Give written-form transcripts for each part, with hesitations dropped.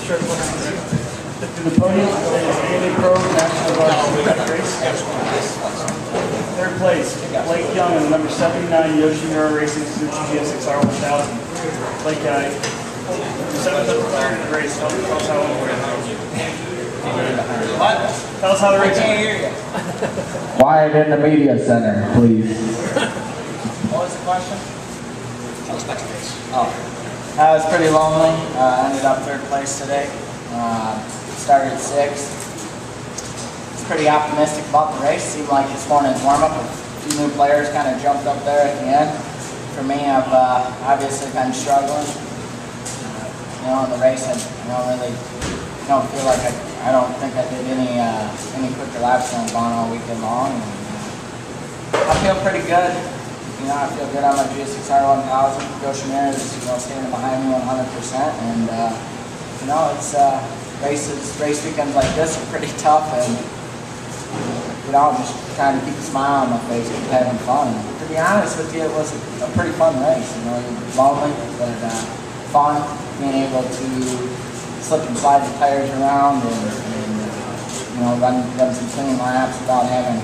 To the podium, Andy Pro, National Guard race. Third place, Blake Young in number 79, Yoshimura Racing Suzuki GSX-R 1000. Blake, seventh up to third in the race. Tell us how it went. What? Tell us how the race went. I can't hear you. Quiet in the media center, please. What was the question? Tell us about your race. Oh, that was pretty lonely. Ended up third place today. Started at 6. Was pretty optimistic about the race. Seemed like this morning's warm-up, a few new players kind of jumped up there at the end. For me, I've obviously been struggling. You know, in the race, I don't feel like I don't think I did any quicker laps than I've gone all weekend long. And, I feel pretty good. You know, I feel good on my GSX-R 1000. Yoshimura is, standing behind me 100%. And you know, it's race weekends like this are pretty tough, and I'm just trying to keep a smile on my face, keep having fun. And to be honest with you, it was a pretty fun race. You know, lonely, but fun. Being able to slip and slide the tires around and run some clean laps without having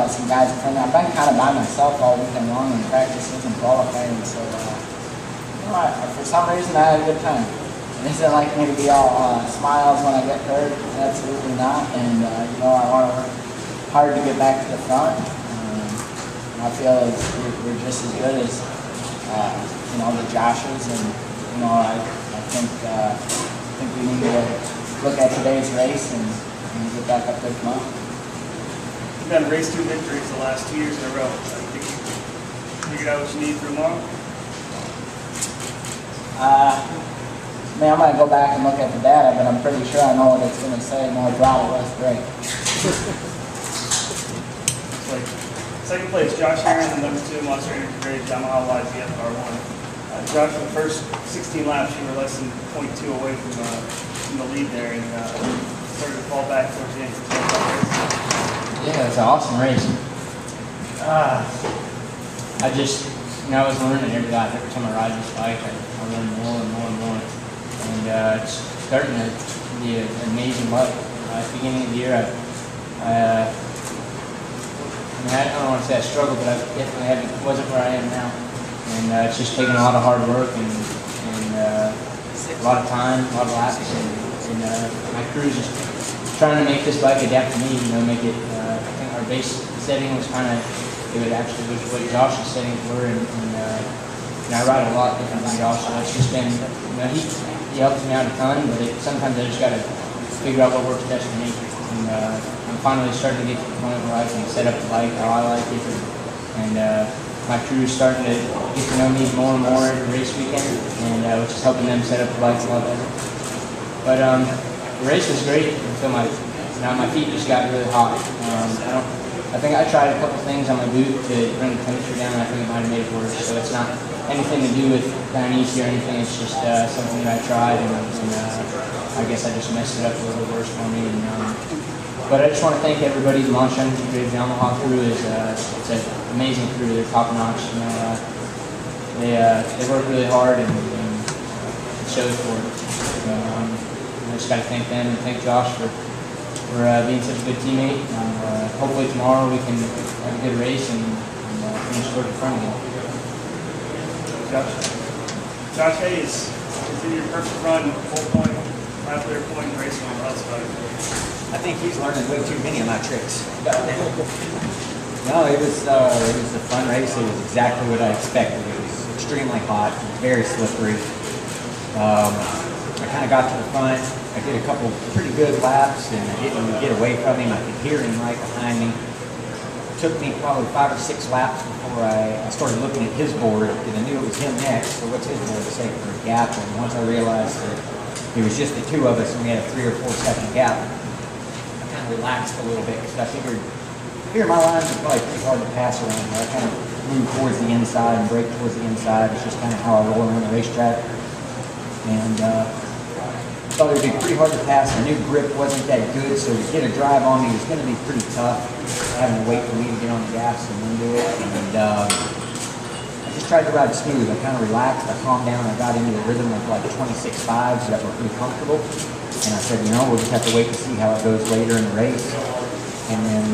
some guys in front of me. I've been kind of by myself all weekend long in practices and qualifying, so for some reason I had a good time. It isn't like me to be all smiles when I get hurt. Absolutely not. And I want to work hard to get back to the front. I feel as we're just as good as the Joshes, and I think we need to look at today's race and get back up there tomorrow. You've done race 2 victories the last 2 years in a row. I think you figured out what you need for tomorrow. Man, I'm going to go back and look at the data, but I'm pretty sure I know what it's going to say. More throttle, less brake. Second place, Josh Herrin, and number 2, Monster Energy Grade, Yamaha YZF R1. Josh, for the first 16 laps, you were less than 0.2 away from the lead there, and started to fall back towards the end. Yeah, it was an awesome race. I was learning every lap. Every time I ride this bike, I learn more and more and more. And it's starting to be an amazing bike. At the beginning of the year, I don't want to say I struggled, but I definitely wasn't where I am now. And it's just taken a lot of hard work and a lot of time, a lot of laps, and my crew is just trying to make this bike adapt to me. Make it. I think our base setting was what Josh's settings were, and I ride a lot different than Josh. So it's just been, he helps me out a ton, but sometimes I just got to figure out what works best for me. And I'm finally starting to get to the point where I can set up the bike how I like it, and my crew is starting to get to know me more and more every race weekend, and which is helping them set up the bikes a lot better. But the race was great until my feet just got really hot. I think I tried a couple things on my boot to bring the temperature down, and I think it might have made it worse. So it's not anything to do with Chinese or anything. It's just something that I tried, and I guess I just messed it up a little worse for me. But I just want to thank everybody. The Monster Energy Grade Yamaha crew is it's an amazing crew. They're top notch. They work really hard, and it shows for it. So, I just got to thank them and thank Josh for being such a good teammate. Hopefully tomorrow we can have a good race and finish toward the front again. Josh Hayes, is in your perfect run, full point, 5-liter point racing on the outside. I think he's learning way too many of my tricks. No, it was a fun race. It was exactly what I expected. It was extremely hot, very slippery. I kind of got to the front. I did a couple pretty good laps, and I didn't get away from him. I could hear him right behind me. It took me probably 5 or 6 laps before I started looking at his board, because I knew it was him next. So what's his board say for a gap? And once I realized that it was just the 2 of us, and we had a 3 or 4 second gap, I kind of relaxed a little bit, because I figured my lines are probably pretty hard to pass around. I kind of move towards the inside and brake towards the inside. It's just kind of how I roll around the racetrack. And I thought it would be pretty hard to pass. I knew grip wasn't that good, so to get a drive on me was going to be pretty tough, having to wait for me to get on the gas and then do it. And I just just tried to ride smooth. I kind of relaxed, I calmed down, I got into the rhythm of like 26.5s that were pretty comfortable. And I said, you know, we'll just have to wait to see how it goes later in the race. And then,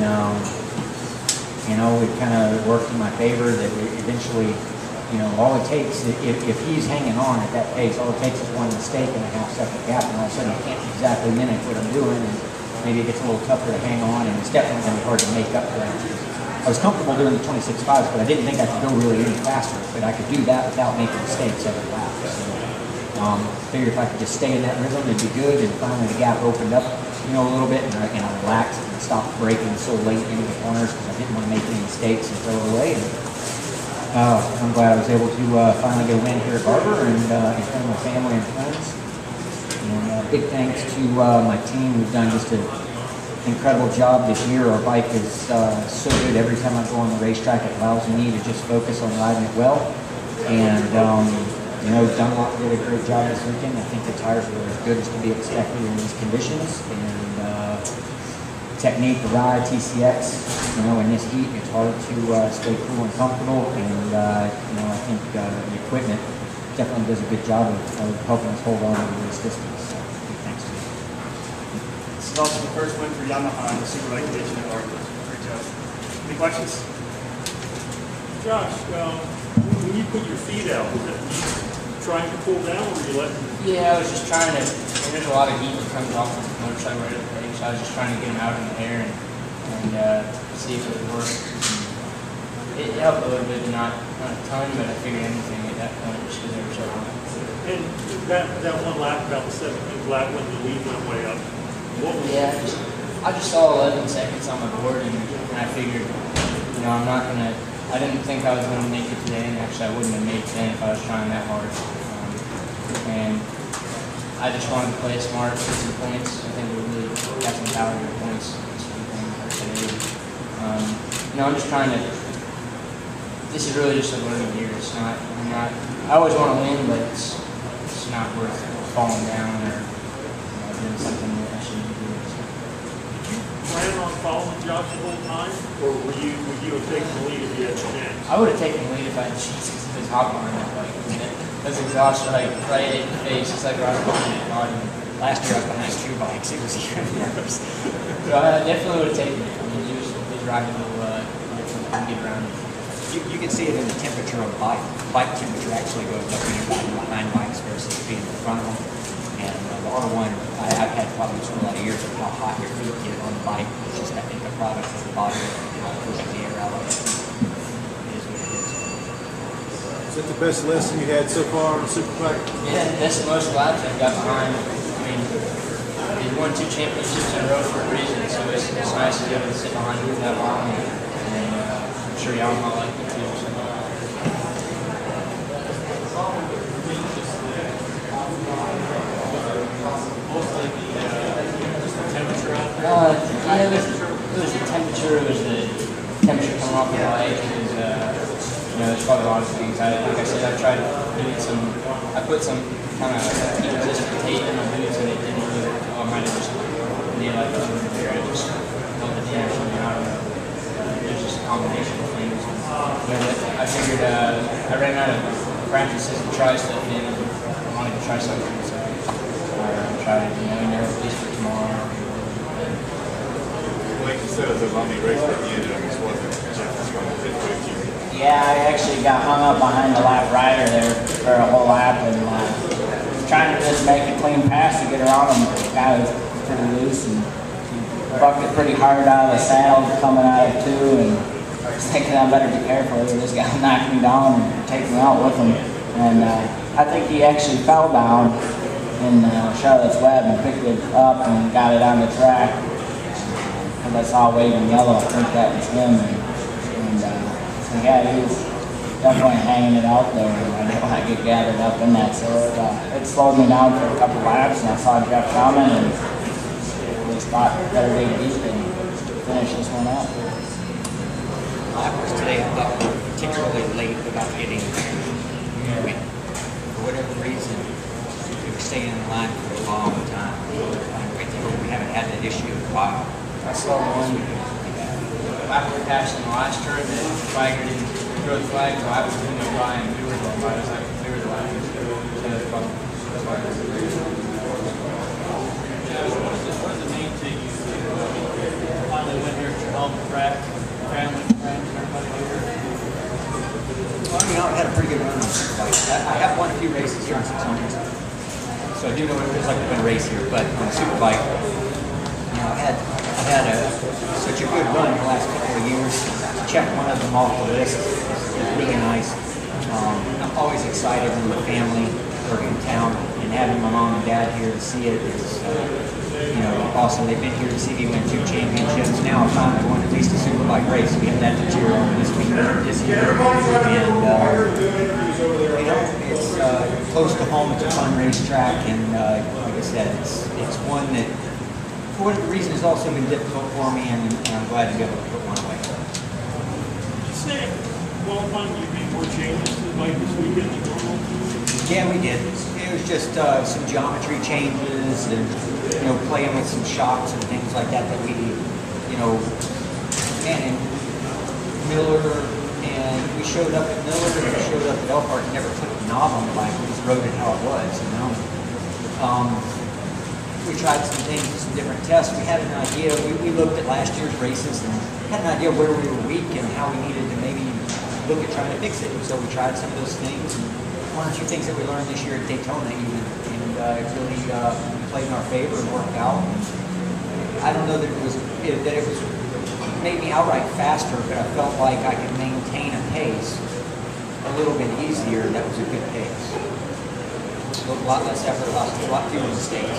you know, it kind of worked in my favor that eventually, you know, all it takes, if he's hanging on at that pace, all it takes is one mistake and a half-second gap, and all of a sudden I can't exactly mimic what I'm doing, and maybe it gets a little tougher to hang on, and it's definitely going to be hard to make up for that. I was comfortable doing the 26.5s, but I didn't think I could go really any faster, but I could do that without making mistakes every lap. So, figured if I could just stay in that rhythm, it'd be good, and finally the gap opened up, you know, a little bit, and I relaxed and stopped braking so late into the corners because I didn't want to make any mistakes and throw it away. And, I'm glad I was able to finally get a win here at Barber and in front of my family and friends. And big thanks to my team who've done just an incredible job this year. Our bike is so good. Every time I go on the racetrack, it allows me to just focus on riding it well. And you know, Dunlop did a great job this weekend. I think the tires were as good as to be expected in these conditions. And technique, the ride, TCX, you know, in this heat, it's hard to stay cool and comfortable, and, you know, I think the equipment definitely does a good job of helping us hold on to this distance. So, big thanks to you. This is also the first win for Yamaha in the Superbike division at Barber. Great job. Any questions? Josh, when you put your feet out, was that you trying to pull down, or were you letting? Yeah, I was just trying to, there's a lot of heat that comes off the motorcycle right at the brake, so I was just trying to get them out in the air and see if it would work. It helped a little bit, not a ton, but I figured anything at that point just because they were so hot. And that one lap, about the 17th lap, when the lead went way up, what was Yeah, I just saw 11 seconds on my board, and I figured, you know, I didn't think I was going to make it today, and actually I wouldn't have made 10 if I was trying that hard. And I just wanted to play smart, get some points. I think we really got some power in the points this weekend. You know, I'm just trying to, this is really just a learning year. It's not, I always want to win, but it's not worth falling down or doing something that I shouldn't be doing. So. Did you plan on following Josh the whole time, or would you have taken the lead if you had a chance? I would have taken the lead if I had Jesus if his hop on that bike. That's exhaustion, like right in your face. It's like right behind your body. Last year I was behind 2 bikes, it was even worse. So I definitely would have taken it. I mean, he was riding a little different and get around it. You can see it in the temperature of the bike. Bike temperature actually goes up when you're riding behind bikes versus being in front of them. And the R1, I've had problems for a lot of years with how hot your feet get on the bike. It's just, I think, a product of the body, pushing the air out of it. It is what it is. Is that the best lesson you had so far on the Superbike? Yeah, that's the most laps I've got behind. I mean, he's won 2 championships in a row for a reason, so it's nice to be able to sit behind him that long. And I'm sure Yamaha like it too. So. Yeah, it was the temperature, it was the temperature coming off the bike, it was, you know, there's probably a lot of things. Like I said, I tried doing I put some kind of heat-resistant tape in my boots, and it didn't really, I might have just made like a there, I just held the temperature down. It was just a combination of things. I figured I ran out of practices to try stuff in, and I wanted to try something, so I tried, you know, at least for tomorrow. Like you said, it was a lonely race at the end. I guess wasn't Jeff going to fit with you. Yeah, I actually got hung up behind the lap rider there for a whole lap, and trying to just make a clean pass to get around him. The guy was pretty loose and bucked it pretty hard out of the saddle coming out of 2, and I was thinking I better be careful. This guy knocked me down and take me out with him. And I think he actually fell down in Charlotte's Web and picked it up and got it on the track. And I saw waving yellow, I think that was him. So yeah, he was definitely hanging it out there, and I didn't want to get gathered up in that. So it slowed me down for a couple laps, and I saw Jeff coming, and just thought better dig deep and finish this one up. Lappers today, I thought were particularly late about getting there. For whatever reason, we were staying in line for a long time. We haven't had that issue in a while. I saw one lap we passed in the last turn that Tiger didn't throw the flag, so I was going to try and we were the last. We were the last. What does it mean to you finally went here to your home track, family, friends, everybody here? Well, you know, I had a pretty good run on Superbike. I have won a few races here on 600s, so I do know what it feels like to win a race here. But on Superbike, you know, I've had such a good run the last couple of years. To check one of them off the list is really nice. I'm always excited when the family are in town, and having my mom and dad here to see it is, you know, awesome. They've been here to see me win 2 championships. Now I finally won at least a Superbike race. We have that to cheer on this week, this year, and you know, it's close to home. It's a fun racetrack, and like I said, it's one that, for whatever reason, has also been difficult for me, and I'm glad to be able to put one away. Did you say qualifying you made more changes to the bike this weekend than normal? Yeah, we did. It was just some geometry changes and, you know, playing with some shocks and things like that we, you know, man, and Miller, and we showed up at Miller and we showed up at Elkhart and never put the knob on the bike. We just rode it how it was, you know. We tried some things, some different tests. We had an idea. We looked at last year's races and had an idea where we were weak and how we needed to maybe look at trying to fix it. So we tried some of those things. And one or two things that we learned this year at Daytona even, and it really played in our favor and worked out. I don't know that it was made me outright faster, but I felt like I could maintain a pace a little bit easier. That was a good pace. A lot less effort, a lot fewer mistakes.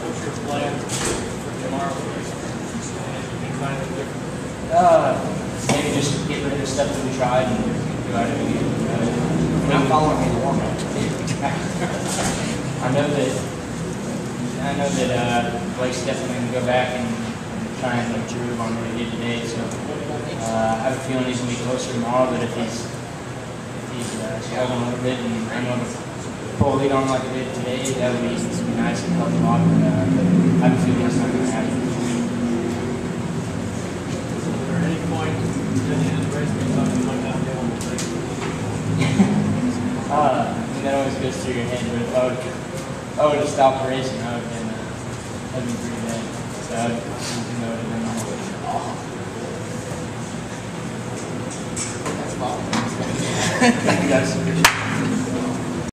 What's your plan for tomorrow? Anything kind of different? Maybe just get rid of the stuff that we tried and go out and again. Not following me in the warm-up. I know that Blake's definitely going to go back and try and improve on what he did today. So I have a feeling he's going to be closer tomorrow. But if he's struggling a little bit and I'm going to pull lead on like I did today, that would be nice and help a lot. But I have a feeling that's not going to happen. At any point at the end of the race, we thought you might not be able to take That always goes through your head. But if I would have stopped racing, that'd been pretty bad. So that would have been awful. Thank you guys.